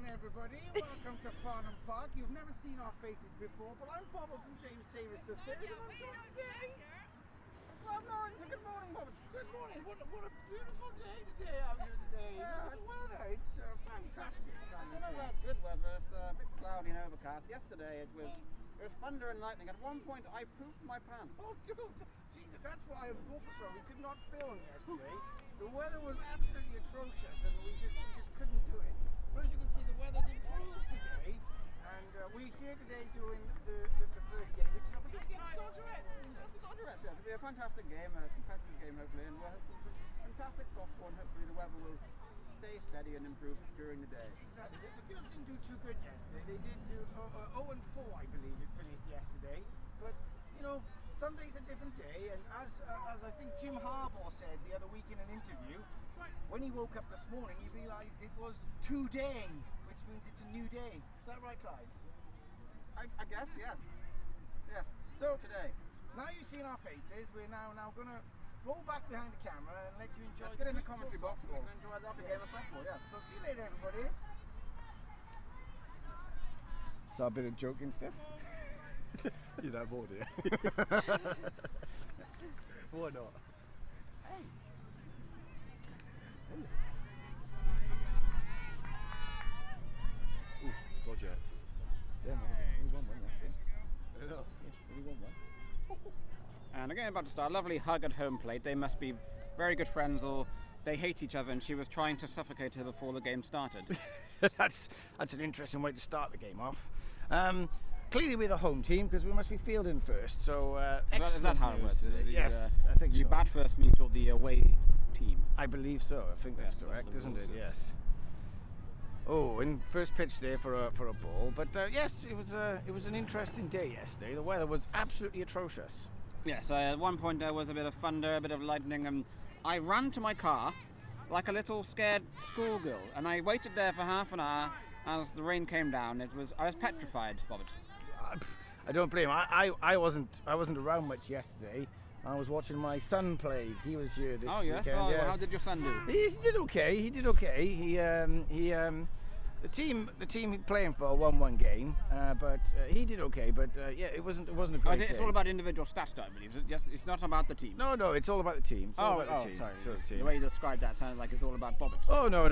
morning, everybody. Welcome to Farnham Park. You've never seen our faces before, but I'm Bobbleton James Davis III, and I'm joined today. Well, Lauren, so good morning, Bobbleton. Good morning. What a beautiful day today out here today. Look at the weather. It's fantastic. We've had good weather. It's a bit cloudy and overcast. Yesterday it was thunder and lightning. At one point I pooped my pants. Oh, dude. Jesus, that's why I'm awful sorry. We could not film yesterday. The weather was absolutely atrocious, and we just couldn't do it. But as you can see, the weather's improved today, and we're here today doing the first game, which is against the Dodgerettes. It's the Dodgerettes, yes. It'll be a fantastic game, a competitive game hopefully, and we're hoping for fantastic softball, and hopefully the weather will stay steady and improve during the day. Exactly. The girls didn't do too good yesterday. They did do 0-4, I believe, it finished yesterday. But you know, Sunday's a different day, and as I think Jim Harbaugh said the other week in an interview, when he woke up this morning, he realised it was today, which means it's a new day. Is that right, Clive? I guess, yes. Yes. So today. Now you've seen our faces, we're now going to roll back behind the camera and let you enjoy. Let's get in the commentary box and we can enjoy that game of softball, yeah. So see you later, everybody. So a bit of joking stuff. You don't bored, do you? Why not? Hey. Ooh, Dodgerettes. Yeah, we won one yesterday. We won one. And again, about to start. A lovely hug at home plate. They must be very good friends, or they hate each other, and she was trying to suffocate her before the game started. That's an interesting way to start the game off. Clearly we're the home team because we must be fielding first. So is that how it works? Yes, I think you so. bat first means you're the away team. I believe so. I think that's correct, isn't it? Yes. Oh, and first pitch there for a ball. But yes, it was an interesting day yesterday. The weather was absolutely atrocious. Yes, at one point there was a bit of thunder, a bit of lightning, and I ran to my car like a little scared schoolgirl, and I waited there for half an hour as the rain came down. I was petrified, Robert. I don't blame him. I wasn't around much yesterday. I was watching my son play. He was here this weekend. Oh, yes. How did your son do? He did okay. The team playing for won one game, but he did okay. But yeah, it wasn't a great day. It's all about individual stats, I believe. It's not about the team. No, it's all about the team. It's all about the team. Sorry. The way you described that sounded like it's all about Bobbit. Oh no.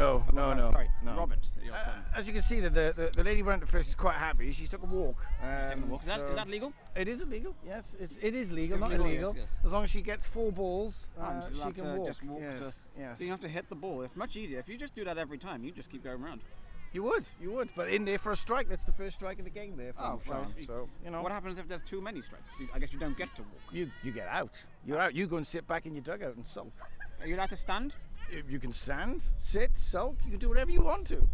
Sorry, no. Robert, your son. As you can see, the lady running to first is quite happy. She took a walk. Is that legal? It is illegal. Yes, it is legal, It's not legal, illegal. yes. As long as she gets 4 balls, She's she allowed can to walk. just walk. Yes. So you have to hit the ball. It's much easier if you just do that every time. You just keep going around. You would, but in there for a strike. That's the first strike of the game there. So you know. What happens if there's too many strikes? I guess you don't get to walk. You get out. You're out. You go and sit back in your dugout and sulk. Are you allowed to stand? You can stand, sit, sulk. You can do whatever you want to.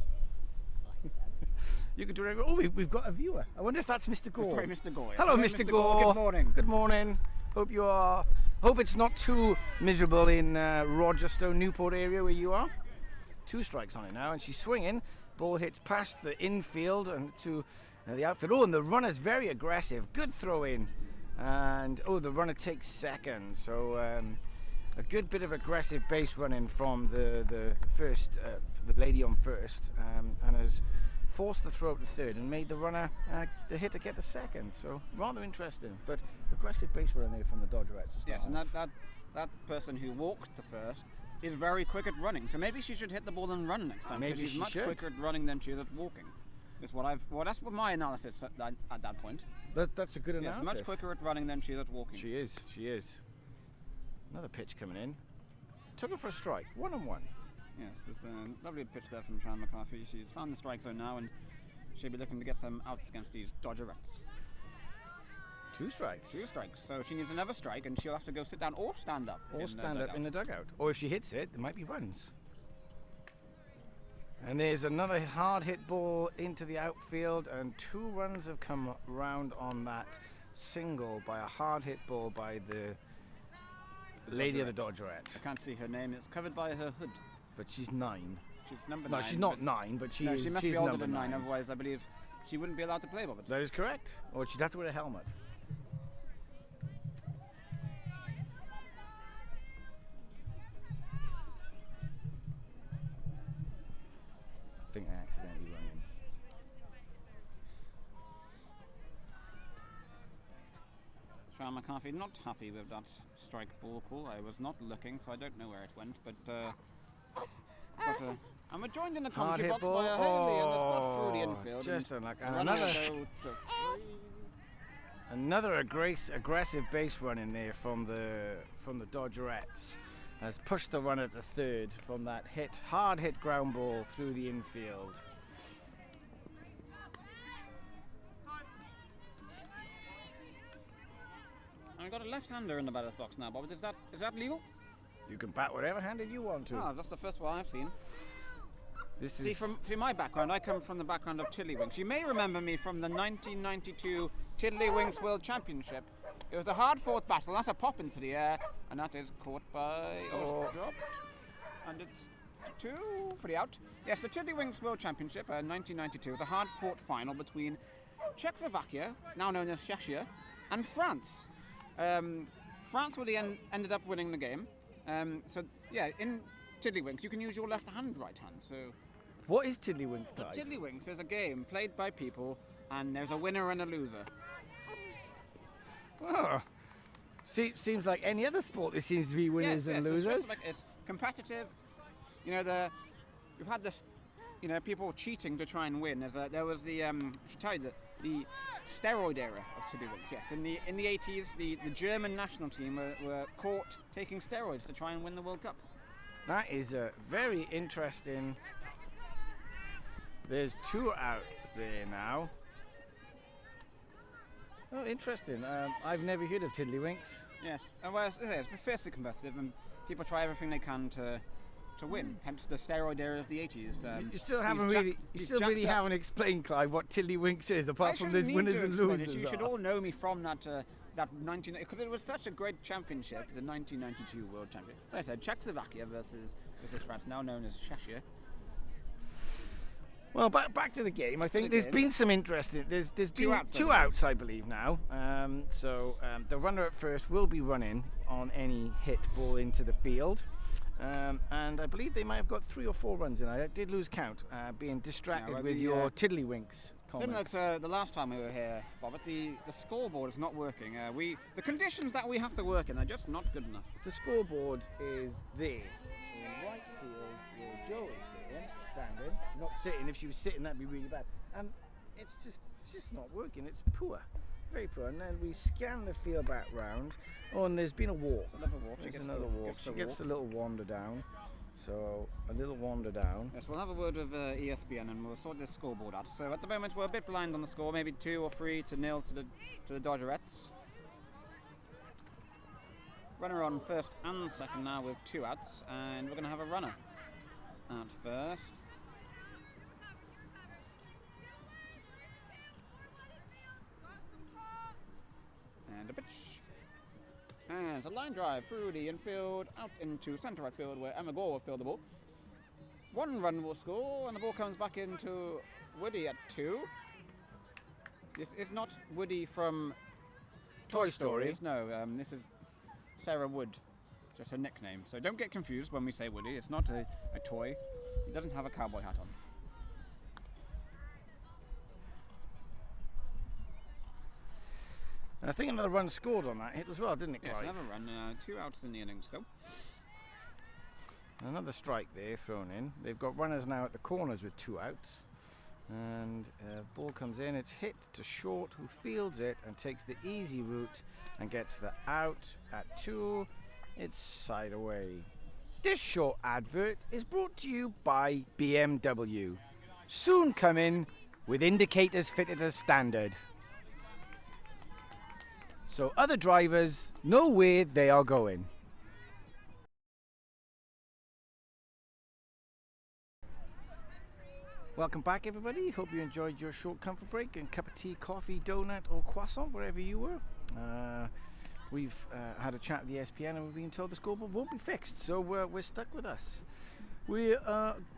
You can do whatever. Oh, we've got a viewer. I wonder if that's Mr. Gore. Sorry, Mr. Gore. Yes. Hello, Mr. Gore. Good morning. Good morning. Hope it's not too miserable in Rogerstone, Newport area where you are. 2 strikes on it now, and she's swinging. Ball hits past the infield and to the outfield. Oh, and the runner's very aggressive. Good throw in. And the runner takes second. So a good bit of aggressive base running from the first, the lady on first, and has forced the throw to third and made the runner the hit to get the second. So rather interesting, but aggressive base running there from the Dodgerettes. Yes, and that person who walked to first is very quick at running, so maybe she should hit the ball and run next time. Maybe she's much quicker at running than she is at walking. That's what my analysis at that point. That's a good analysis. Yes, much quicker at running than she is at walking. She is. Another pitch coming in. Took her for a strike. 1-1. Yes, it's a lovely pitch there from Sharon McCarthy. She's found the strike zone now, and she'll be looking to get some outs against these Dodgerettes. 2 strikes. 2 strikes. So she needs another strike, and she'll have to go sit down or stand up. Or stand up in the dugout. Or if she hits it, it might be runs. And there's another hard hit ball into the outfield, and 2 runs have come round on that single by a hard hit ball by the lady of the Dodgerette. I can't see her name. It's covered by her hood. But she's 9. She's number 9. No, she's not 9, but she must she's be older than 9. 9. Otherwise, I believe she wouldn't be allowed to play, Robert. That is correct. Or she'd have to wear a helmet. I think I accidentally run in. Fran McCarthy not happy with that strike ball call. I was not looking, so I don't know where it went, but and we're joined in the commentary box by a Haley, and it's got through the infield. Just another aggressive base run in there from the Dodgerettes has pushed the runner to third from that hard hit ground ball through the infield. I've got a left-hander in the batter's box now, Bob. Is that legal? You can bat whatever handed you want to. Oh, that's the first one I've seen. See, from my background, I come from the background of Tiddlywinks. You may remember me from the 1992 Tiddlywinks World Championship. It was a hard-fought battle. That's a pop into the air, and that is caught by... Oh, it's dropped. And it's 2 for the out. Yes, the Tiddlywinks World Championship, 1992, was a hard-fought final between Czechoslovakia, now known as Czechia, and France. France ended up winning the game. So, yeah, in Tiddlywinks, you can use your left hand, right hand. So, what is Tiddlywinks, Clive? Tiddlywinks is a game played by people, and there's a winner and a loser. Oh, seems like any other sport. There seems to be winners and losers. It's competitive. You know, we've had this, you know, people cheating to try and win. There was the I should tell you that the steroid era of Tiddlywinks. Yes, in the 80s, the German national team were caught taking steroids to try and win the World Cup. That is a very interesting. There's 2 outs there now. Oh, interesting. I've never heard of Tiddlywinks. Yes, well, it's fiercely competitive, and people try everything they can to win. Hence the steroid era of the 80s. You still haven't explained, Clive, what Tiddlywinks is, apart from there's winners and losers. You should all know me from that because it was such a great championship, the 1992 World Championship. As I said, Czechoslovakia versus France, now known as Czechia. Well, back to the game. I think there's been some interesting. There's been two outs, I believe now. So the runner at first will be running on any hit ball into the field, and I believe they might have got 3 or 4 runs in. I did lose count, being distracted with your Tiddlywinks comments. Similar to the last time we were here, Bob, but the scoreboard is not working. The conditions that we have to work in are just not good enough. The scoreboard is there in right field where Joe is sitting, standing. She's not sitting. If she was sitting, that'd be really bad. And it's just not working. It's poor, very poor. And then we scan the field back round. Oh, and there's been a walk. There's another walk. She gets a little wander down. So a little wander down. Yes, we'll have a word with ESPN and we'll sort this scoreboard out. So at the moment we're a bit blind on the score, maybe 2 or 3 to 0 to the Dodgerettes. Runner on first and second now with 2 outs, and we're going to have a runner at first. And a pitch. And it's a line drive through the infield, out into centre right field where Emma Gore will field the ball. 1 run will score, and the ball comes back into Woody at 2. This is not Woody from Toy Story. No, this is Sarah Wood, just her nickname. So don't get confused when we say Woody. It's not a toy. He doesn't have a cowboy hat on. I think another run scored on that hit as well, didn't it, Clive? Yes, another run. 2 outs in the inning still. Another strike there thrown in. They've got runners now at the corners with 2 outs. And ball comes in. It's hit to short, who fields it and takes the easy route and gets the out at 2. It's side away. This short advert is brought to you by BMW. Soon coming with indicators fitted as standard, so other drivers know where they are going. Welcome back, everybody. Hope you enjoyed your short comfort break and cup of tea, coffee, donut or croissant, wherever you were. We've had a chat with the ESPN and we've been told the scoreboard won't be fixed, so we're stuck with us. We're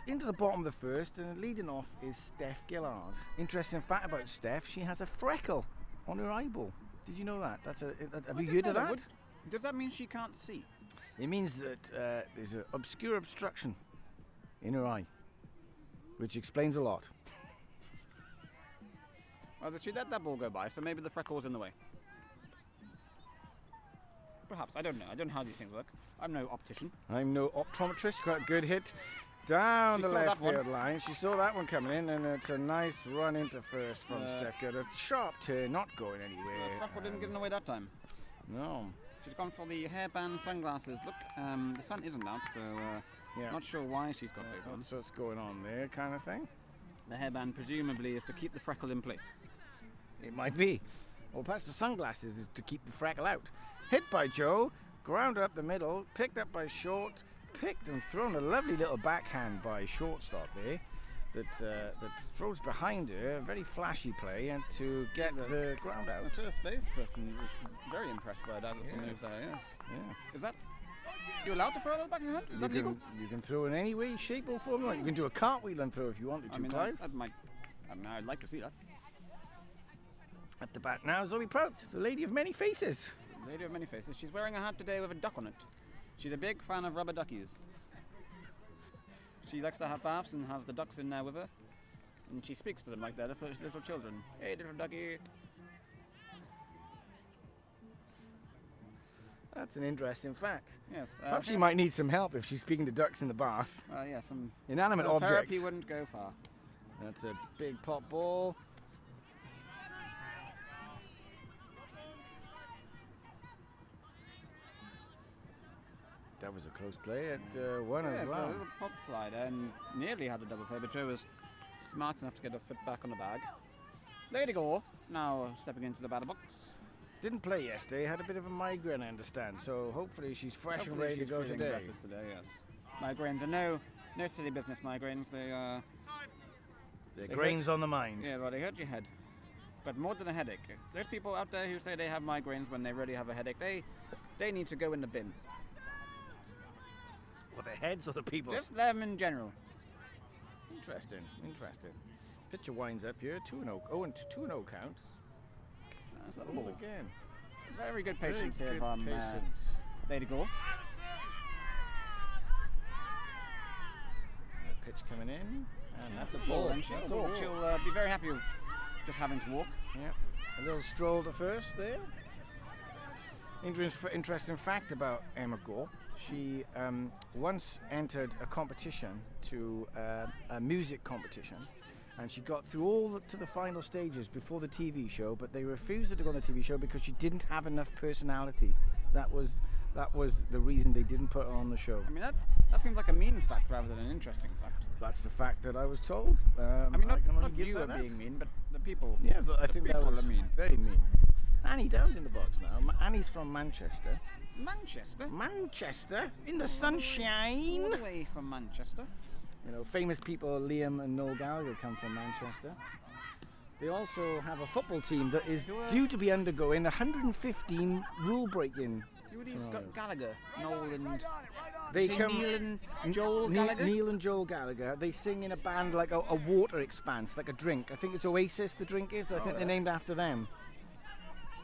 into the bottom of the first, and leading off is Steph Gillard. Interesting fact about Steph, she has a freckle on her eyeball. Did you know that? Have you heard of that? Does that mean she can't see? It means that there's an obscure obstruction in her eye, which explains a lot. Well, she let that ball go by, so maybe the freckle was in the way. Perhaps. I don't know. I don't know how these things work. I'm no optician. I'm no optometrist. Quite a good hit down the left field line. She saw that one coming in, and it's a nice run into first from Steph. Got a sharp turn, not going anywhere. Freckle didn't get in the way that time. No. She's gone for the hairband sunglasses. Look, the sun isn't out, so not sure why she's got those on. So what's going on there, kind of thing? The hairband presumably is to keep the freckle in place. It might be. Or perhaps the sunglasses is to keep the freckle out. Hit by Joe, grounded up the middle, picked up by Short, picked and thrown a lovely little backhand by Shortstop there that throws behind her, a very flashy play, and to get the ground out. The first base person was very impressed by that little move there, yes. Is that, you allowed to throw a little backhand? Is that legal? You can throw in any way, shape or form. You can do a cartwheel and throw if you wanted to, Clive. That might, I'd like to see that. At the bat now, Zoe Prouth, the lady of many faces. Lady of many faces. She's wearing a hat today with a duck on it. She's a big fan of rubber duckies. She likes to have baths and has the ducks in there with her. And she speaks to them like they're little children. Hey, little ducky. That's an interesting fact. Yes. Perhaps she might need some help if she's speaking to ducks in the bath. Yeah, some inanimate objects. Therapy wouldn't go far. That's a big pop ball. That was a close play at one as well. A little pop fly there and nearly had a double play, but Joe was smart enough to get her foot back on the bag. Lady Gore now stepping into the batter box. Didn't play yesterday, had a bit of a migraine, I understand, so hopefully she's fresh and ready to go today. Yes. Migraines are no silly business migraines. They're grains on the mind. Yeah, well, they hurt your head. But more than a headache. There's people out there who say they have migraines when they really have a headache. They need to go in the bin. What, the heads or the people? Just them in general. Interesting. Pitcher winds up here, 2-0. Oh, and 2-0 count. That's the ball again. Very good patience here from Lady Gore. Pitch coming in, and that's a ball. ball. And she'll be very happy with just having to walk. Yeah, a little stroll to first there. Interesting fact about Emma Gore. She once entered a competition a music competition, and she got through to the final stages before the TV show, but they refused her to go on the TV show because she didn't have enough personality. That was the reason they didn't put her on the show. I mean, that seems like a mean fact rather than an interesting fact. That's the fact that I was told. I mean, not you are being mean, but the people. Yeah, I think that was mean. Very mean. Annie Downs in the box now. Annie's from Manchester. Manchester in the sunshine. All the way from Manchester. You know, famous people Liam and Noel Gallagher come from Manchester. They also have a football team that is due to be undergoing 115 rule-breaking. Who are these Gallagher? Noel and... They come Neil and Joel Gallagher? Neil and Joel Gallagher. They sing in a band like a water expanse, like a drink. I think it's Oasis, the drink is. I think they're named after them.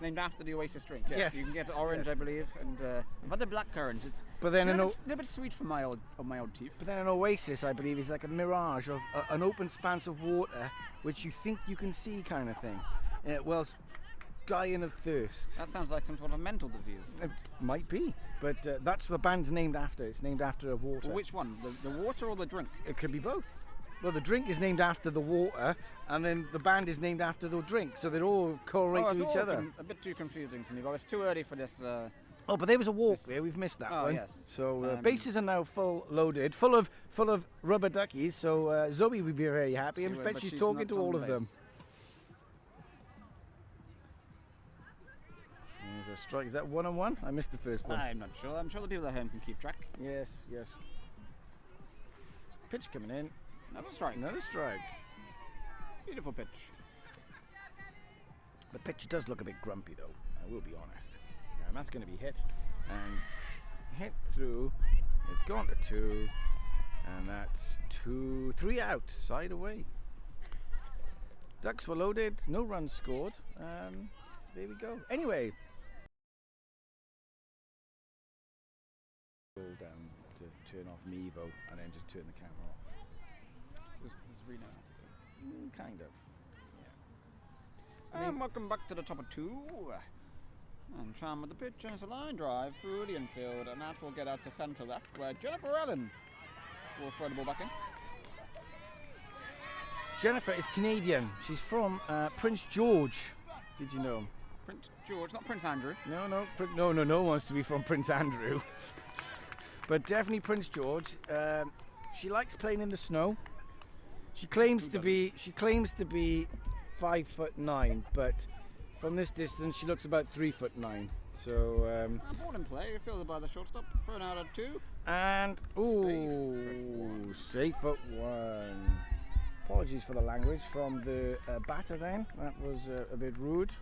Named after the Oasis drink, yes. You can get orange, I believe, and I've had the blackcurrant. It's a little bit sweet for my old teeth. But then an Oasis, I believe, is like a mirage of an open expanse of water, which you think you can see, kind of thing. Well, dying of thirst. That sounds like some sort of mental disease. It might be, but that's what the band's named after. It's named after a water. Well, which one? The water or the drink? It could be both. Well, the drink is named after the water, and then the band is named after the drink, so they're all correlate to each other. A bit too confusing for me, but it's too early for this. Oh, but there was a walk there. We've missed that one. Yes. So bases are now full loaded, full of rubber duckies. So Zoe would be very happy, and I bet she's talking to all of them. There's a strike. Is that 1-on-1? I missed the first one. I'm not sure. I'm sure the people at home can keep track. Yes. Pitch coming in. Another strike. Beautiful pitch. The pitch does look a bit grumpy, though. I will be honest. And that's going to be hit. And hit through. It's gone to 2. And that's 3 out. Side away. Ducks were loaded. No runs scored. There we go. Anyway. Go down to turn off Mevo and then just turn the camera off. Kind of. Yeah. And welcome back to the top of 2. And Tram with the pitch, and it's a line drive through the infield, and that will get out to centre left, where Jennifer Allen will throw the ball back in. Jennifer is Canadian. She's from Prince George. Did you know? Prince George, not Prince Andrew. No one wants to be from Prince Andrew. But definitely Prince George. She likes playing in the snow. She claims to be 5'9", but from this distance she looks about 3'9". So ball in play, fielded by the shortstop, thrown out at 2. And safe at 1. Apologies for the language from the batter then. That was a bit rude.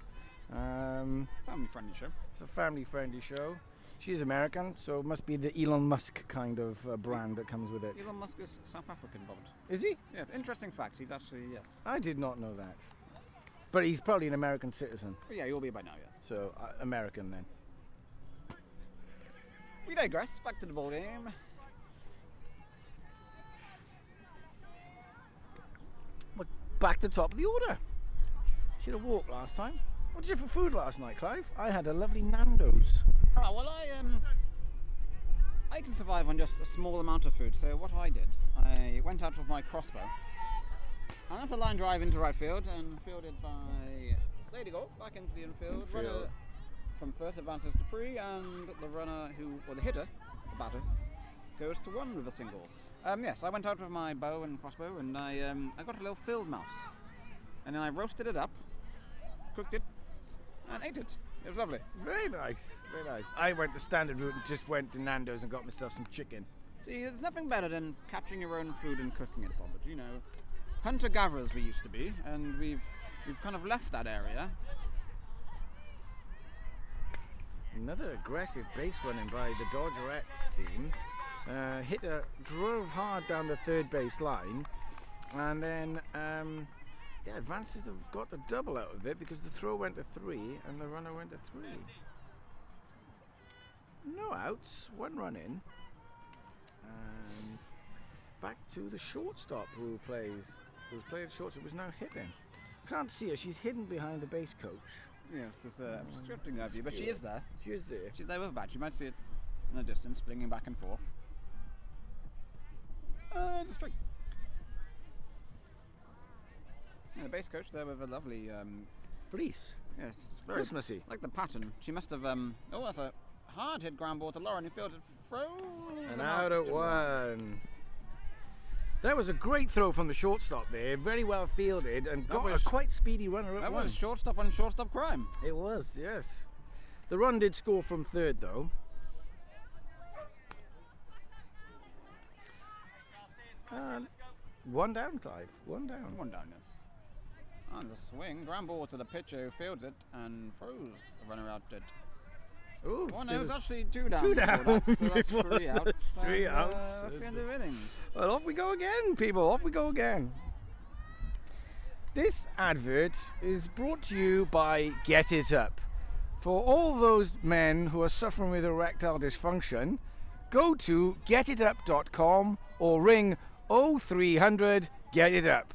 Family friendly show. It's a family friendly show. She's American, so it must be the Elon Musk kind of brand that comes with it. Elon Musk is South African, Bobbleton. Is he? Yes, interesting fact. He's actually, yes. I did not know that. Yes. But he's probably an American citizen. But yeah, he will be by now, yes. So, American then. We digress. Back to the ball game. Well, back to top of the order. She had a walk last time. What did you have for food last night, Clive? I had a lovely Nando's. Oh, well, I can survive on just a small amount of food, so what I did, I went out with my crossbow, and that's a line drive into right field, and fielded by Lady Go, back into the infield. Runner from first advances to 3, and the runner or the hitter, the batter, goes to 1 with a single. Yes, I went out with my bow and crossbow, and I got a little field mouse, and then I roasted it up, cooked it, and ate it. It was lovely. Very nice, very nice. I went the standard route and just went to Nando's and got myself some chicken. See, there's nothing better than capturing your own food and cooking it, Bob. But you know, hunter-gatherers we used to be, and we've kind of left that area. Another aggressive base running by the Dodgerettes team. Drove hard down the third base line, and then advances got the double out of it because the throw went to 3 and the runner went to 3. No outs, 1 run in, and back to the shortstop who's playing shortstop, was now hitting. Can't see her, she's hidden behind the base coach. Yes, just obstructing that view, but she is there. She is there. She's there with a bat. You might see it in the distance, flinging back and forth. It's a strike. Yeah, the base coach there with a lovely fleece. Yes, it's very Christmassy. Like the pattern. She must have. Oh, that's a hard hit ground ball to Lauren, who fielded froze. And out at 1. That was a great throw from the shortstop there. Very well fielded and got a quite speedy runner at 1. That was shortstop on shortstop crime. It was, yes. The run did score from third though. And 1 down, Clive. 1 down. 1 down, yes. And a swing, ground ball to the pitcher who fields it and throws the runner out at. Ooh, well, no, it was actually 2 down. 2 down. So that's 3 outs. 3 outs. That's the end of innings. Well, off we go again, people. Off we go again. This advert is brought to you by Get It Up. For all those men who are suffering with erectile dysfunction, go to getitup.com or ring 0300 Get It Up.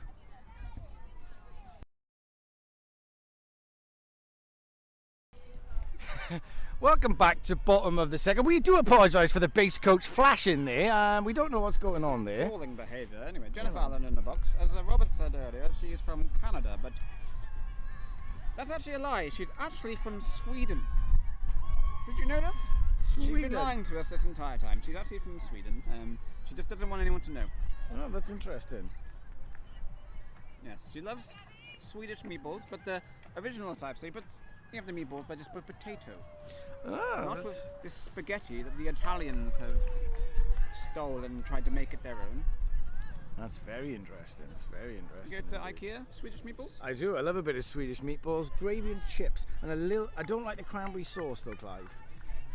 Welcome back to bottom of the second. We do apologise for the base coach flashing there. We don't know what's going on there. Appalling behaviour. Anyway, Jennifer Allen in the box. As Robert said earlier, she is from Canada, but that's actually a lie. She's actually from Sweden. Did you notice? Sweden. She's been lying to us this entire time. She's actually from Sweden. She just doesn't want anyone to know. Oh, that's interesting. Yes, she loves Swedish meatballs, but the original type, so you have the meatballs, but just put potato. Oh, not with this spaghetti that the Italians have stolen and tried to make it their own. That's very interesting. It's very interesting. You go to IKEA, Swedish meatballs? I do. I love a bit of Swedish meatballs, gravy and chips, and a little. I don't like the cranberry sauce though, Clive.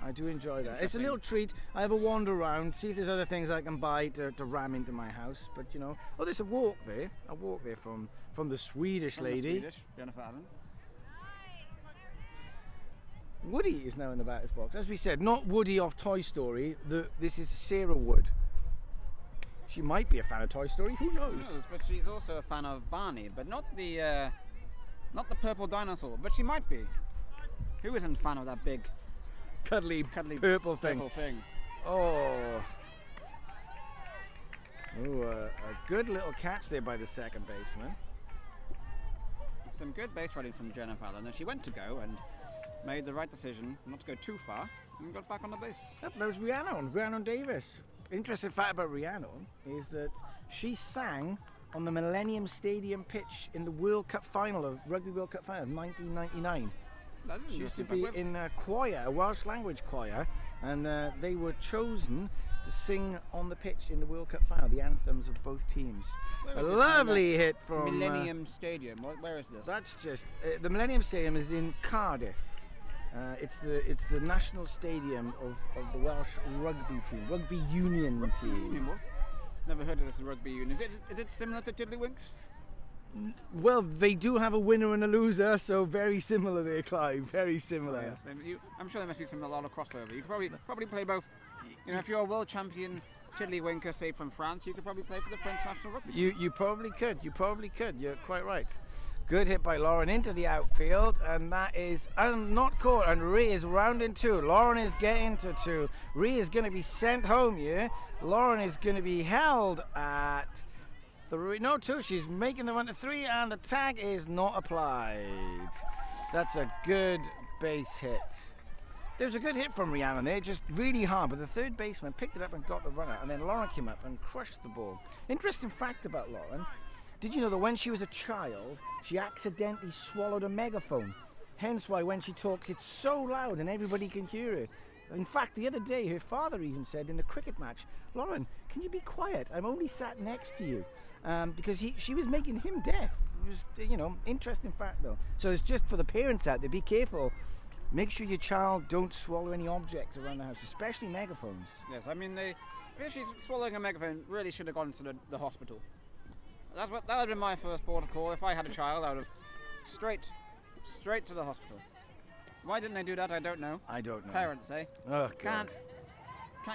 I do enjoy that. It's a little treat. I have a wander around, see if there's other things I can buy to ram into my house. But you know, oh, there's a walk there. A walk there from the Swedish lady. The Swedish, Jennifer Allen. Woody is now in the batter's box. As we said, not Woody off Toy Story. This is Sarah Wood. She might be a fan of Toy Story. Who knows? Who knows? But she's also a fan of Barney, but not the purple dinosaur. But she might be. Who isn't a fan of that big, cuddly purple thing. Oh. Oh, a good little catch there by the second baseman. Some good base running from Jenna Fallon, and she went to go and made the right decision not to go too far and got back on the base. Yep, that was Rhiannon Davis. Interesting fact about Rhiannon is that she sang on the Millennium Stadium pitch in the World Cup final of Rugby World Cup final of 1999. She used to be in a choir, a Welsh language choir, and they were chosen to sing on the pitch in the World Cup final, the anthems of both teams. A lovely hit from Millennium Stadium. Where is this? That's just the Millennium Stadium is in Cardiff. It's the national stadium of the Welsh rugby team, rugby union team. Never heard of this rugby union. Is it similar to Tiddlywinks? Well, they do have a winner and a loser, so very similar there, Clive. Very similar. Oh, yes. I'm sure there must be a lot of crossover. You could probably play both. You know, if you're a world champion Tiddlywinker, say from France, you could probably play for the French national rugby team. You probably could. You probably could. You're quite right. Good hit by Lauren into the outfield, and that is not caught. And Rhea is rounding two. Lauren is getting to two. Rhea is going to be sent home here. Lauren is going to be held at 3. No, 2. She's making the run to 3, and the tag is not applied. That's a good base hit. There was a good hit from Rhiannon there, just really hard, but the third baseman picked it up and got the runner, and then Lauren came up and crushed the ball. Interesting fact about Lauren. Did you know that when she was a child, she accidentally swallowed a megaphone? Hence why when she talks, it's so loud and everybody can hear her. In fact, the other day, her father even said in the cricket match, "Lauren, can you be quiet? I'm only sat next to you." Because she was making him deaf. It was, you know, interesting fact though. So it's just for the parents out there, be careful. Make sure your child don't swallow any objects around the house, especially megaphones. Yes, I mean, if she's swallowing a megaphone, really should have gone to the hospital. That would have been my first port of call. If I had a child, I would have straight to the hospital. Why didn't they do that? I don't know. I don't know. Parents, eh? Oh, can't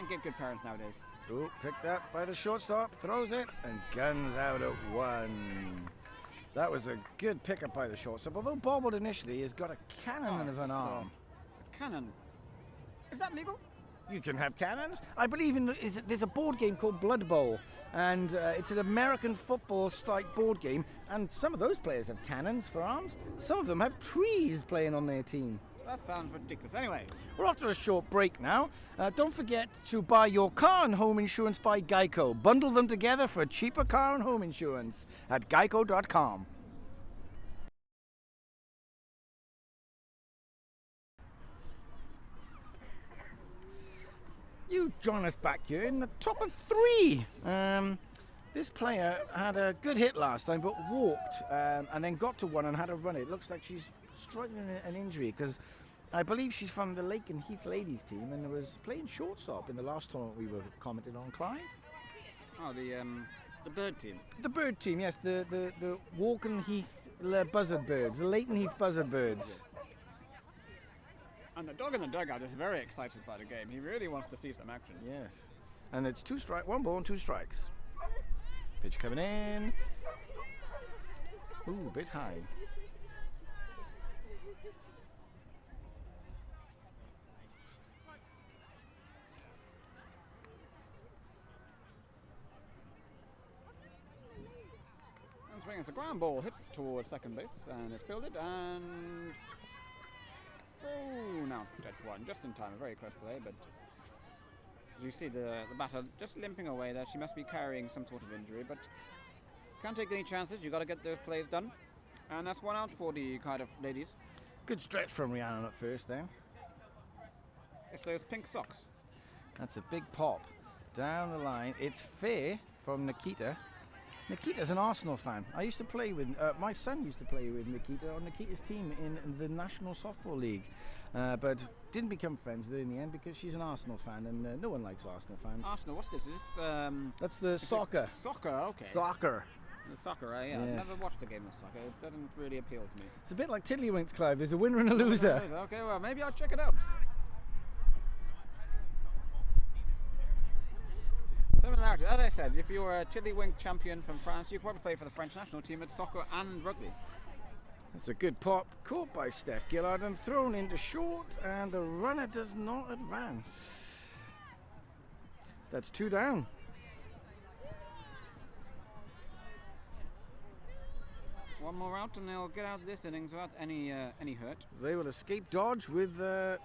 get good parents nowadays. Oh, picked up by the shortstop, throws it, and guns out at 1. That was a good pickup by the shortstop. Although Bobbleton initially has got a cannon of an arm. A cannon. Is that legal? You can have cannons. I believe there's a board game called Blood Bowl, and it's an American football-like board game, and some of those players have cannons for arms. Some of them have trees playing on their team. That sounds ridiculous. Anyway, we're off to a short break now. Don't forget to buy your car and home insurance by Geico. Bundle them together for a cheaper car and home insurance at geico.com. You join us back here in the top of 3. This player had a good hit last time, but walked and then got to 1 and had a run. It looks like she's struggling an injury because I believe she's from the Lake and Heath ladies team and was playing shortstop in the last tournament we were commented on, Clive. Oh, the bird team. The bird team, yes, the Walken Heath buzzard birds, the Leighton Heath buzzard birds. And the dog in the dugout is very excited by the game. He really wants to see some action. Yes. And it's 1 ball and 2 strikes. Pitch coming in. Ooh, a bit high. And swing, it's a ground ball hit towards second base, and it's fielded, and now protect 1, just in time. A very close play, but as you see the batter just limping away there. She must be carrying some sort of injury, but can't take any chances. You've got to get those plays done, and that's 1 out for the Cardiff ladies. Good stretch from Rhiannon at first then. It's those pink socks. That's a big pop down the line. It's fair from Nikita. Nikita's an Arsenal fan. I used to play with, my son used to play with Nikita on Nikita's team in the National Softball League, but didn't become friends with her in the end because she's an Arsenal fan, and no one likes Arsenal fans. Arsenal, what's this? Is this that's the soccer. Soccer, okay. Soccer. The soccer, yeah. Yes. I've never watched a game of soccer. It doesn't really appeal to me. It's a bit like Tiddlywinks, Clive. There's a winner and a loser. Okay, well, maybe I'll check it out. Similarity, as I said, if you're a Tiddlywink champion from France, you could probably play for the French national team at soccer and rugby. That's a good pop, caught by Steph Gillard and thrown into short, and the runner does not advance. That's 2 down. One more out and they'll get out of this innings without any hurt. They will escape dodge with yeah.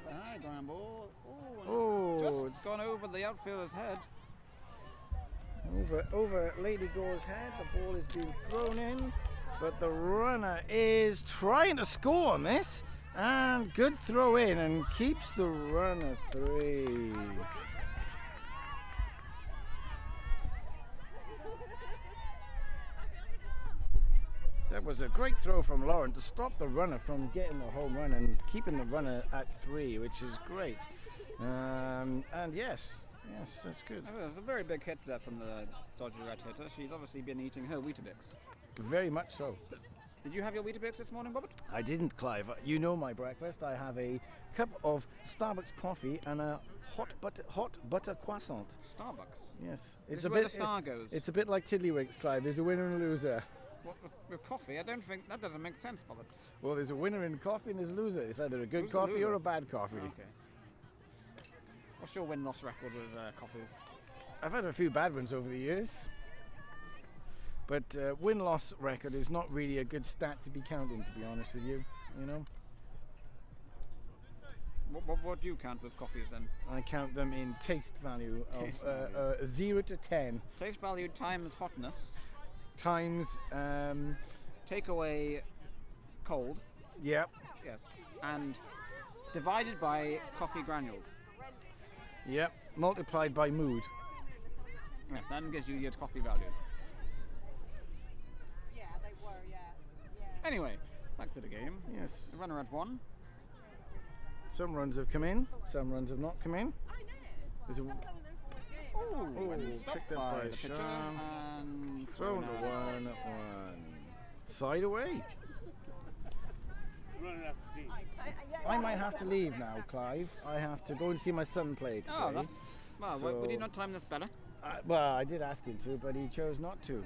High ground ball. Oh, just gone over the outfielder's head. Over Lady Gore's head. The ball is being thrown in, but the runner is trying to score on this, and good throw in and keeps the run at 3. That was a great throw from Lauren to stop the runner from getting the home run and keeping the runner at 3, which is great. And yes, that's good. There's a very big hit there from the Dodgerette hitter. She's obviously been eating her Weetabix. Very much so. Did you have your Weetabix this morning, Bobbert? I didn't, Clive. You know my breakfast. I have a cup of Starbucks coffee and a hot butter croissant. Starbucks? Yes. It's where the star goes. It's a bit like Tiddlywinks, Clive. There's a winner and a loser. What, with coffee? I don't think that doesn't make sense, Bobbert. Well, there's a winner in coffee and there's a loser. It's either a good coffee or a bad coffee. Okay. What's your win-loss record with coffees? I've had a few bad ones over the years. But win-loss record is not really a good stat to be counting, to be honest with you. You know. What do you count with coffees then? I count them in taste value of 0 to 10. Taste value times hotness. Times takeaway cold. Yep. Yes. And divided by coffee granules. Yep. Multiplied by mood. Yes, that gives you your coffee value. Yeah, they were, yeah. Anyway, back to the game. Yes. The runner at 1. Some runs have come in, some runs have not come in. There's a stopped picked up by the pitcher and thrown to 1 at 1. Side away. I might have to leave now, Clive. I have to go and see my son play today. Oh, that's well. So, would you not time this better? Well, I did ask him to, but he chose not to.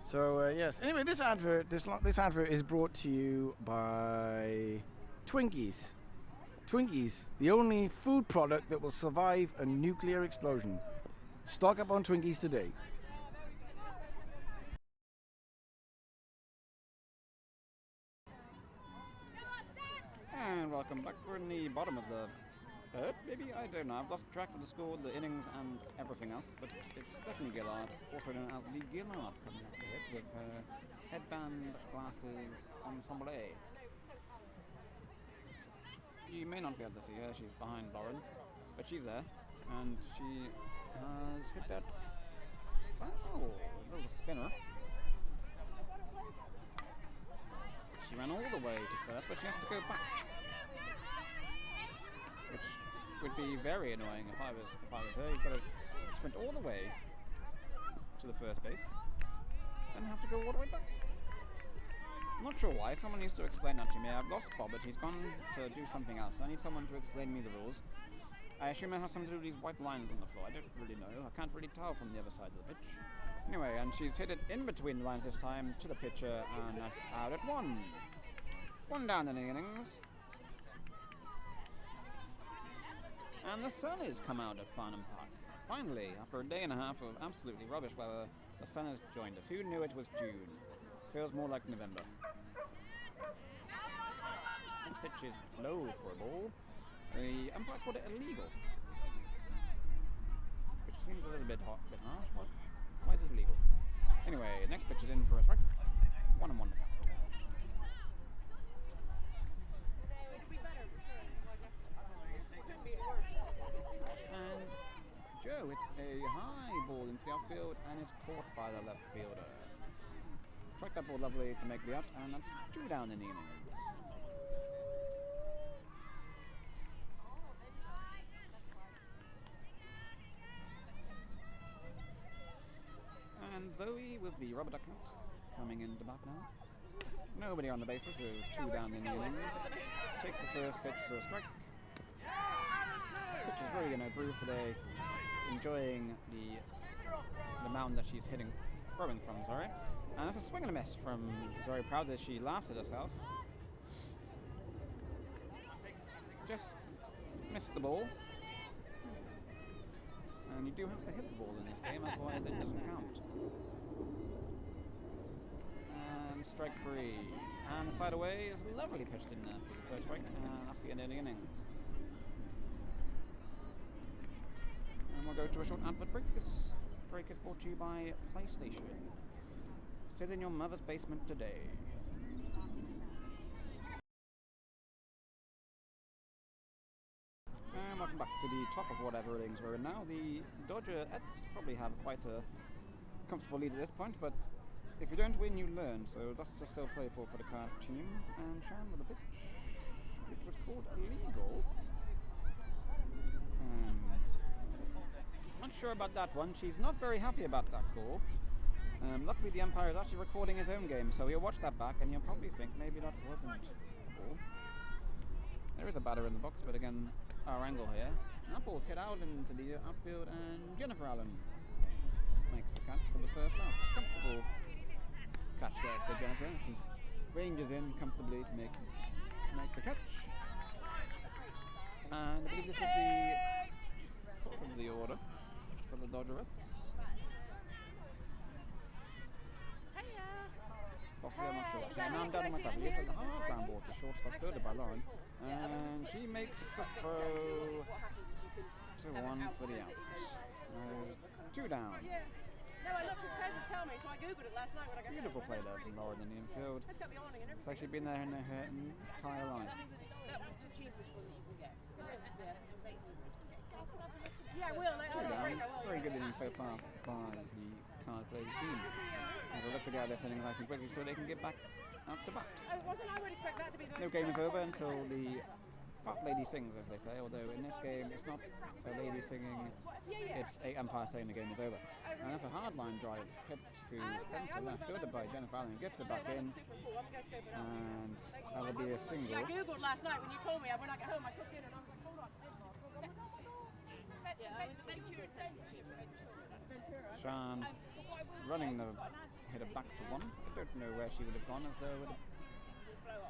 So yes. Anyway, this advert is brought to you by Twinkies. Twinkies, the only food product that will survive a nuclear explosion. Stock up on Twinkies today. And welcome back. We're in the bottom of the third, maybe? I don't know. I've lost track of the score, the innings, and everything else. But it's definitely Gillard, also known as Lee Gillard, coming up with it with headband, glasses, ensemble. You may not be able to see her. She's behind Lauren, but she's there, and she has hit that. Oh, a little spinner. She ran all the way to first, but she has to go back, which would be very annoying if I was her. You've got to sprint all the way to the first base, and have to go all the way back. I'm not sure why. Someone needs to explain that to me. I've lost Bobbert. He's gone to do something else. I need someone to explain me the rules. I assume it has something to do with these white lines on the floor. I don't really know. I can't really tell from the other side of the pitch. Anyway, and she's hit it in between the lines this time to the pitcher, and that's out at 1. 1 down in the innings. And the sun has come out at Farnham Park. Finally, after a day and a half of absolutely rubbish weather, the sun has joined us. Who knew it was June? Feels more like November. The pitch is low for a ball. The umpire called it illegal, which seems a little bit harsh. Why is it illegal? Anyway, next pitch is in for a strike. 1 and 1. And Joe, it's a high ball into the outfield, and it's caught by the left fielder. Tracked that ball lovely to make the out, and that's 2 down in the innings. And Zoe with the rubber duck out, coming in to bat now. Nobody on the bases with 2 down in the innings. Takes the first pitch for a strike. Pitch is really going to improve today. Enjoying the the mound that she's throwing from, sorry. And that's a swing and a miss from Zoe Proud as she laughs at herself. Just missed the ball. And you do have to hit the ball in this game, otherwise it doesn't count. And strike 3. And the side away is lovely pitched in there for the first strike, and that's the end of the innings. And we'll go to a short advert break. This break is brought to you by PlayStation. Sit in your mother's basement today. And welcome back to the top of whatever innings we're in now. The Dodgerettes probably have quite a comfortable lead at this point, but if you don't win, you learn. So that's to still play for the Cardiff team. And Shan with a pitch, which was called illegal. Not sure about that one. She's not very happy about that call. Luckily, the umpire is actually recording his own game, so he'll watch that back, and he'll probably think maybe that wasn't a ball. There is a batter in the box, but again, our angle here. That ball's hit out into the outfield, and Jennifer Allen makes the catch for the first out. Comfortable catch there for Jennifer. She ranges in comfortably to make the catch. And I believe this is the top of the order for the Dodgerettes. Possibly, I'm not sure. Actually, now I'm down to myself. Yes, the hard ground ball to shortstop, fielded by Lauren, and she makes the throw to 1 for the out. 2 down. No, I looked because Pez was telling me, so I googled it last night when I got Beautiful play there from Lauren in the infield. It's got the awning and everything. It's actually been there in her entire life. That was the cheapest one that you can get. Yeah, I will. 2 down. Very good inning so far by the Cardiff ladies team. And they'll look to get this inning nice and quickly so they can get back up to bat. I would expect that to be the No game is over until the fat lady sings, as they say, although in this game it's not a lady singing, it's a umpire saying the game is over. And that's a hard line drive hit to centre left, fielded by Jennifer Allen, gets it back in, and that'll be a single. Yeah, I googled last night when you told me when I got home I cooked in and I was like, hold on. Shan running the hitter back to 1. I don't know where she would have gone, as there would have.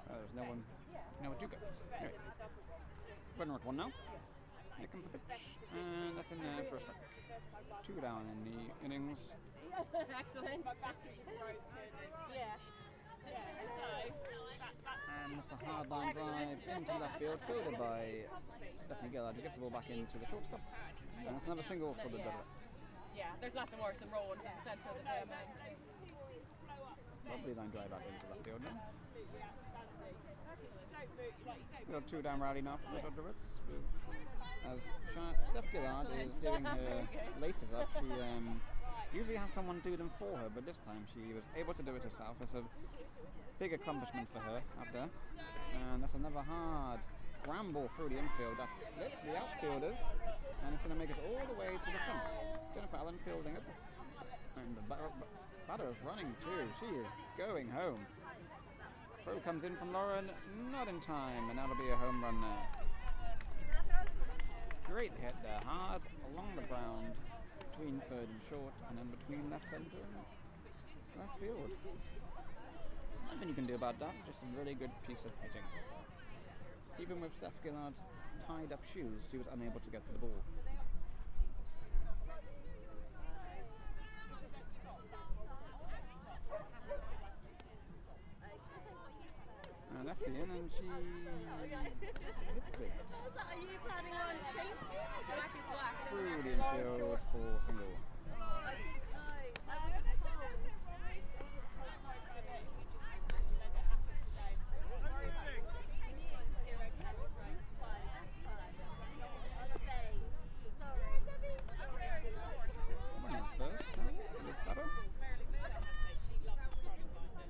There's no one to go. Anyway, runner at 1 now. Here comes the pitch, and that's in there for a strike. 2 down in the innings. Excellent. Yeah. And it's a hard line drive into left field, fielded by Stephanie Gillard, who gets the ball back into the shortstop. And it's another single for the Dodgerettes. Yeah, there's nothing worse than rolling to the centre of the domain. Lovely line drive back into left field now. We've got 2 down rally now for the Dodgerettes. As Steph Gillard is doing her laces up, she usually has someone do them for her, but this time she was able to do it herself. It's a big accomplishment for her up there. And that's another hard ground ball through the infield. That's split the outfielders, and it's going to make it all the way to the fence. Jennifer Allen fielding it, and the batter is running too. She is going home. Throw comes in from Lauren, not in time, and that'll be a home run there. Great hit there, hard along the ground, between third and short, and then between left centre and left field. Nothing you can do about that, just a really good piece of hitting. Even with Steph Gillard's tied up shoes, she was unable to get to the ball. And left it in, and she hits it Are you planning on changing? Black is black. through the infield for single.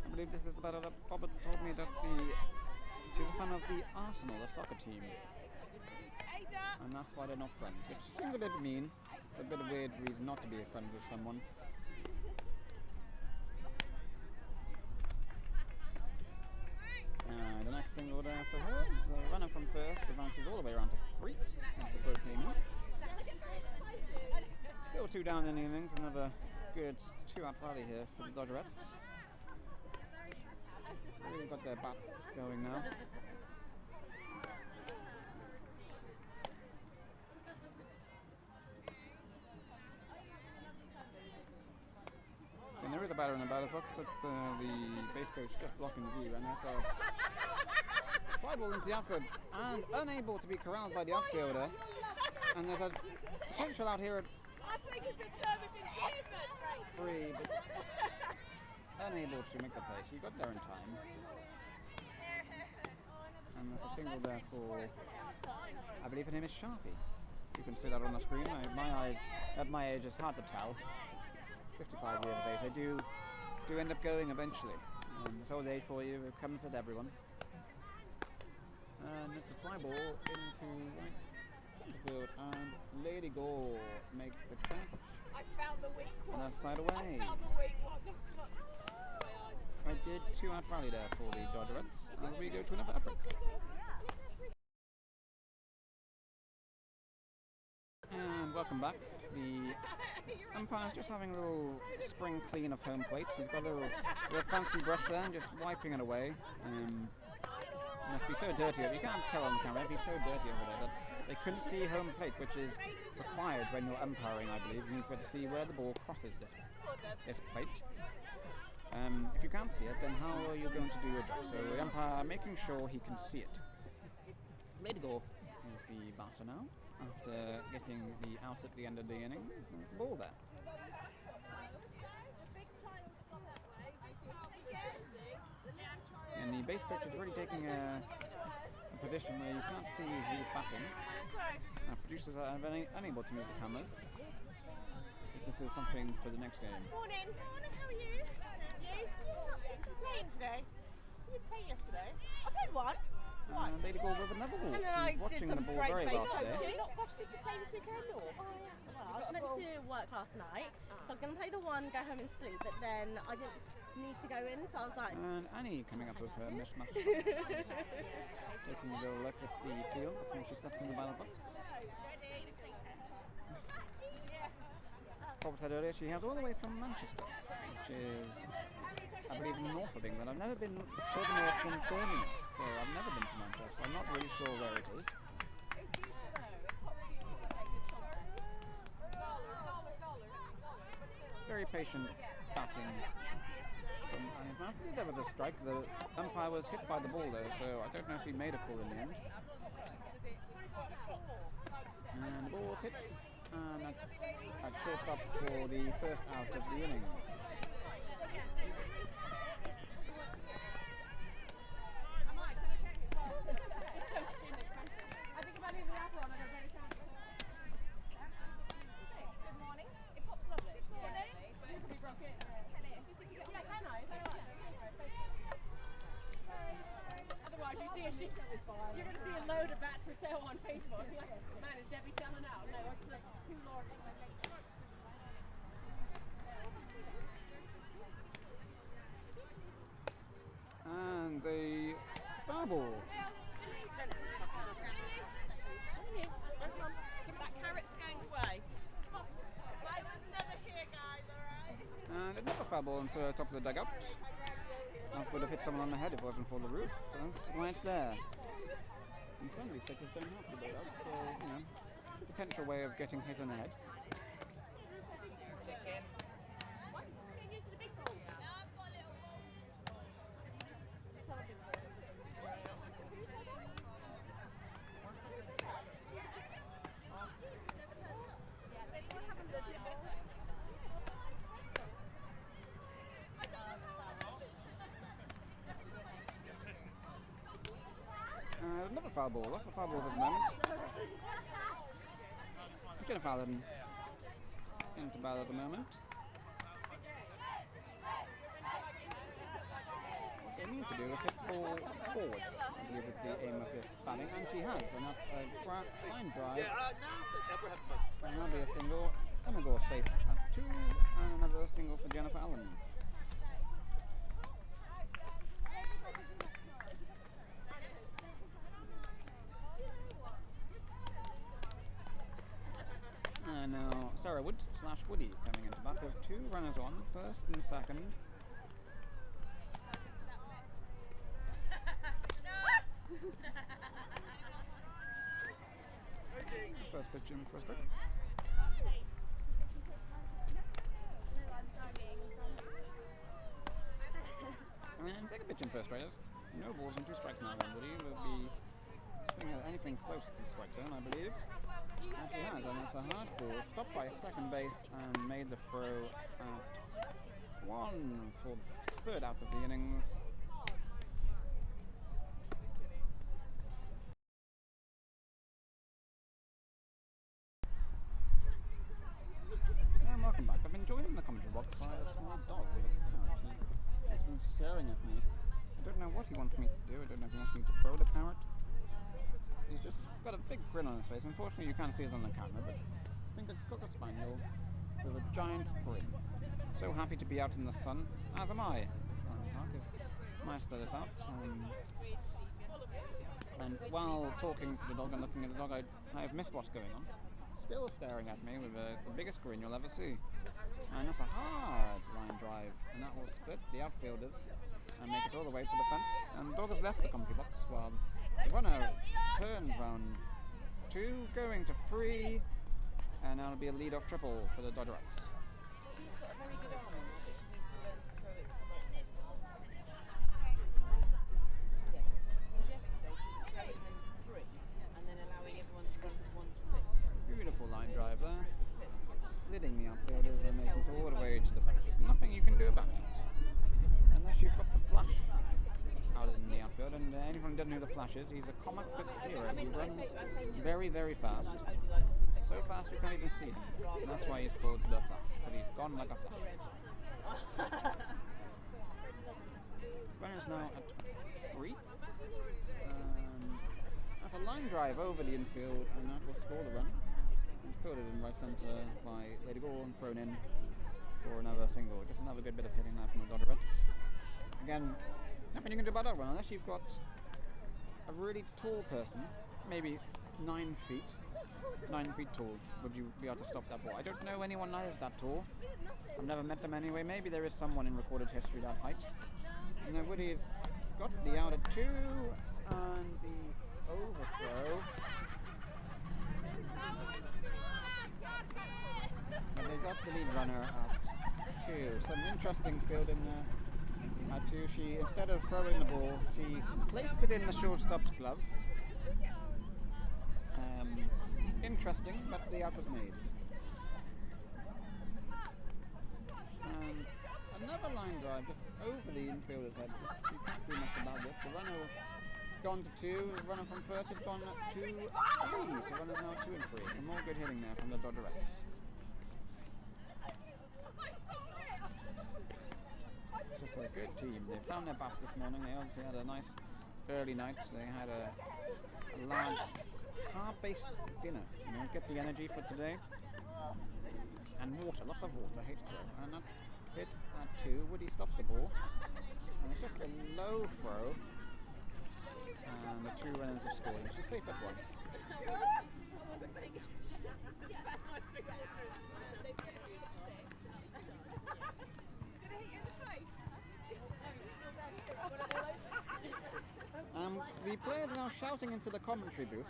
I believe this is the batter that Bobbert told me that she's a fan of the Arsenal, the soccer team, and that's why they're not friends, which seems a bit mean. It's a bit of a weird reason not to be a friend with someone. And a nice single there for her. The runner from first advances all the way around to 3 as the throw came in. Still 2 down in the innings, another good 2-out rally here for the Dodgerettes. Really got their bats going now. And there is a batter in the batter box, but the base coach just blocking the view, and there's a fly ball into the outfield, and unable to be corralled by the outfielder. And there's a potential out here at 3, but unable to make the play. She got there in time. And there's a single there for, I believe her name is Sharpie. You can see that on the screen. My eyes, at my age, it's hard to tell. 55 years of age. They do end up going eventually. It's old age for you. It comes at everyone. And it's a fly ball into right center field, and Lady Gore makes the catch. I found the weak one. And that's side away. I found the weak one. A good 2-out rally there for the Dodgerettes, and we go to another effort. And welcome back. The umpire's just having a little spring clean of home plate. He's got a little fancy brush there and just wiping it away. Must be so dirty. You can't tell on the camera. It'd be so dirty over there that they couldn't see home plate, which is required when you're umpiring, I believe. You need to be able to see where the ball crosses this plate. If you can't see it, then how are you going to do your job? So the umpire making sure he can see it. Lady Gore is the batter now, after getting the out at the end of the innings. And there's a ball there. And the base coach is really taking a position where you can't see who's batting. Now producers are unable to move the cameras. But this is something for the next game. Morning. How are you? Playing today? You did play yesterday. I played one. Lady Gore with another ball. She's watching the ball very well today. You're not busted to play this weekend, or? Well, I was meant to work last night, so I was going to play the one, go home and sleep, but then I didn't need to go in, so I was like... And Annie coming up with her mishmash shots. Taking a little look at the field before she steps in the ballot box. Bob said earlier, she has all the way from Manchester, which is, I believe, north of England. I've never been further north than Birmingham, so I've never been to Manchester. I'm not really sure where it is. Very patient batting. I believe there was a strike. The umpire was hit by the ball though, so I don't know if he made a call in the end. And the ball was hit. And that's shortstop for the first out of the innings. Good morning. It pops lovely. Otherwise, you see you're going to see a load of bats for sale on Facebook. Like, man, is Debbie selling out? No, it's like too large. And the foul ball. That carrot's going away. I was never here, guys, alright? And another foul ball into the top of the dugout. That would have hit someone on the head if it wasn't for the roof. That's why it's there. And some of these pitches don't have the dugout, so, you know, potential way of getting hit on the head. Another foul ball. Lots of foul balls at the moment. Jenna Fallon into battle at the moment. What they need to do is hit the ball forward, I believe is the aim of this batting, and she has, and that's a fine drive. And that'll be a single. Emma safe at 2, and another single for Jennifer Allen. now Sarah Wood / Woody coming into bat with 2 runners on, first and second. First pitch in for a strike. And second pitch in first strike. There's no balls and 2 strikes now. Woody will be swinging at anything close to the strike zone, I believe. Actually has, and it's a hard ball. Stopped by second base and made the throw at 1 for the 3rd out of the innings. And welcome back. I've been joined in the commentary box by a small dog with a carrot. He's been staring at me. I don't know what he wants me to do. I don't know if he wants me to throw the carrot. He's just got a big grin on his face. Unfortunately, you can't see it on the camera, but I think a Cocker Spaniel with a giant grin. So happy to be out in the sun, as am I. It's nice that it's out. And while talking to the dog and looking at the dog, I've missed what's going on. Still staring at me with the biggest grin you'll ever see. And that's a hard line drive, and that will split the outfielders and make it all the way to the fence. And the dog has left the commentary box while the runner turns round 2, going to 3, and now it'll be a lead-off triple for the Dodgerettes. Beautiful line drive there, splitting the outfielders and making it all the way to the fence. There's nothing you can do about it, unless you've got the flash out in the outfield, and anyone who doesn't know who the Flash is, he's a comic book hero. He runs very, very fast. So fast you can't even see him. And that's why he's called the Flash, but he's gone like a flash. Runner's now at 3. That's a line drive over the infield, and that will score the run. And fielded in right centre by Lady Gorn, thrown in for another single. Just another good bit of hitting there from the Dodgerettes. Again, nothing you can do about that one unless you've got a really tall person, maybe 9 feet tall. Would you be able to stop that ball? I don't know anyone that is that tall. I've never met them anyway. Maybe there is someone in recorded history that height. And then Woody's got the out at 2 and the overthrow. And they got the lead runner at 2. Some interesting field in there. At 2, she, instead of throwing the ball, she placed it in the shortstop's glove. Interesting, but the out was made. And another line drive just over the infielder's head. You can't do much about this. The runner gone to 2. The runner from first has gone at 2, 3. So runner's now 2 and 3. Some more good hitting there from the Dodgerettes. Just a good team. They found their best this morning. They obviously had a nice early night. They had a large carb-based dinner. You know, get the energy for today. And water, lots of water. Hate to throw. And that's hit at 2. Woody stops the ball. And it's just a low throw. And the 2 runners have scored. It's a safe at 1. The players are now shouting into the commentary booth.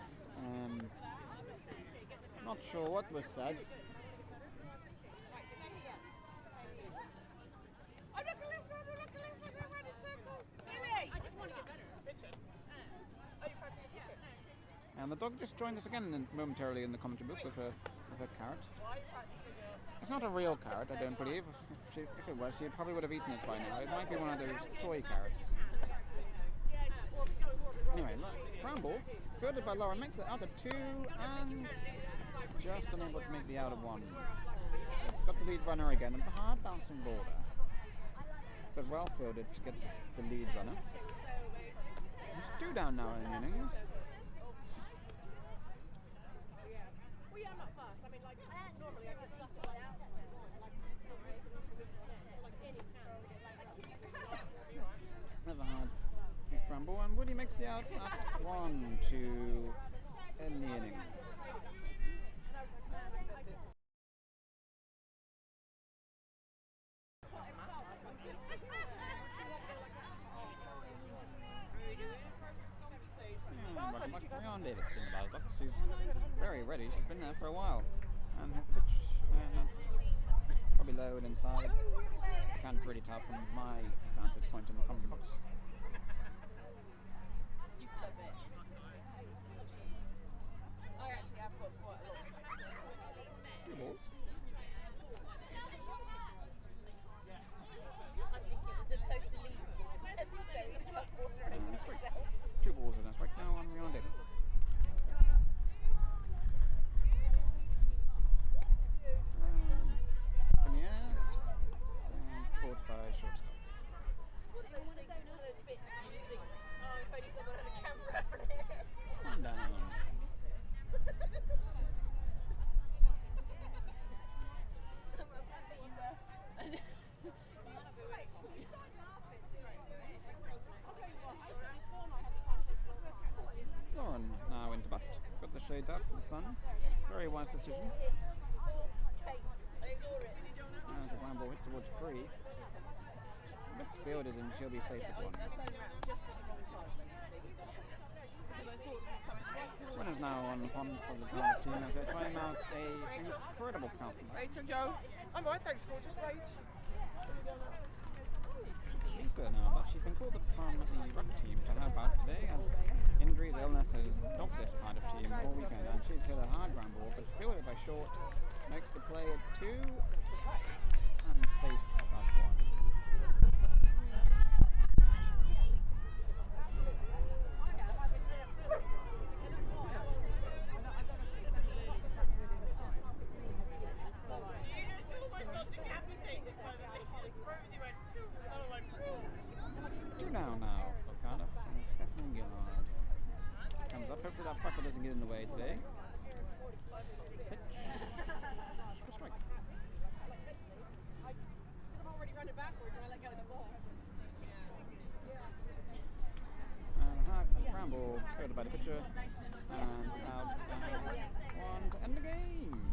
Not sure what was said. And the dog just joined us again momentarily in the commentary booth with a carrot. It's not a real carrot, I don't believe. If it was, she probably would have eaten it by now. It might be one of those toy carrots. Anyway, ground ball, fielded by Laura, makes it out of 2 and just unable to make the out of 1. Got the lead runner again, a hard bouncing ball there, but well fielded to get the lead runner. It's 2 down now in the innings. Another hard ground ball, and Woody makes the out at 1 to end the innings. Like Rion Davis in the battle box. She's very ready. She's been there for a while. And here's the pitch. And it's probably low and inside. Can't really tell from my vantage point in the commentary box. I actually have got quite a lot. 2 balls. I think it was a totally necessary jump order. And a strike. 2 balls and a strike now on Rion Davis. In the air. And caught by shortstop. One down. Lauren now into bat. Got the shades out for the sun. Very wise decision. As a ground ball hits towards free. Misfielded and she'll be safe at 1. Runners now on the pond for the Cardiff team as they're trying out an incredible counter. Rachel, Joe. I'm alright, thanks, gorgeous. Rach. Lisa now, but she's been called up from the rugby team to help out today as injuries, illnesses dogged this kind of team all weekend, and she's hit a hard ground ball but fielded by short, makes the play at 2 and safe at 1. Now for Cardiff and Stephanie Gillard comes up. Hopefully that freckle doesn't get in the way today. Pitch for strike. I'm already running backwards when I let go of the ball. And a hard ground ball fielded by the pitcher and out and 1 to end the game.